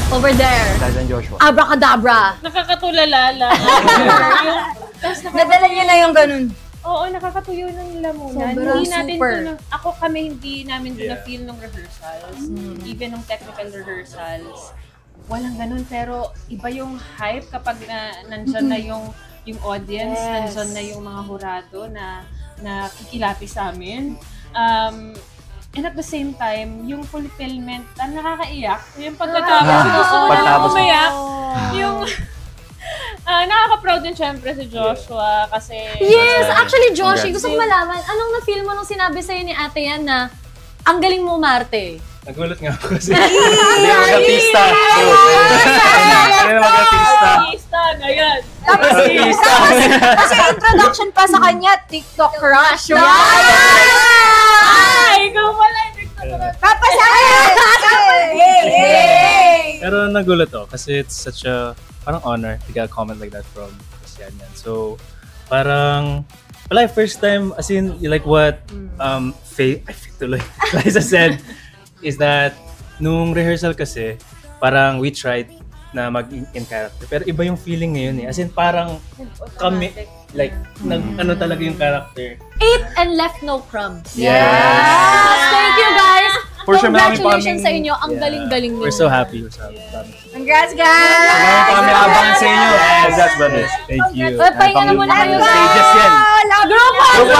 Over there. Dahil Joshua. Abracadabra. Nakakatulala lang. Nadala niya lang yung ganun. Oo, nakakatuyo ng lamunan. Sobrang Hindi natin super. hindi namin na-feel ng rehearsals. Even ng technical rehearsals. Walang ganun, pero iba yung hype kapag nandyan na yung audience, nandyan na yung mga hurado na kikilapi sa amin. And at the same time, yung fulfillment, nakakaiyak. Yung pagkatapos, gusto mo na umayak. Yung nakaka-proud din syempre si Joshua kasi... Yes! Actually, Joshi, gusto ko malaman, anong na-feel mo nung sinabi sa'yo ni Ate Yan na ang galing mo, Marte? Nagulat nga ako kasi. Hindi ako mag-artista. Hindi ako mag-artista. Artista na yan. Tapos kasi introduction pa sa kanya, TikTok crush. Ay, ikaw pala yung TikTok. Papasahin! Pero nagulat ako kasi it's such a parang honor to get a comment like that from Christian yan. So, parang wala, first time, as in, like what Faye tuloy, Liza said, is that nung rehearsal kasi, parang we tried na mag-in character. Pero iba yung feeling ngayon eh. As in, parang kami, like, ano talaga yung character. Ate and left no crumbs. Yes! Thank you, guys! For sure, Congratulations sa inyo. Ang galing-galing niyo. We're so happy. We're so happy. Congrats, guys! Marami pa kami abang sa inyo. Congrats, brothers. Thank you. Pahinga na muna kayo. Stages yan. Group hug!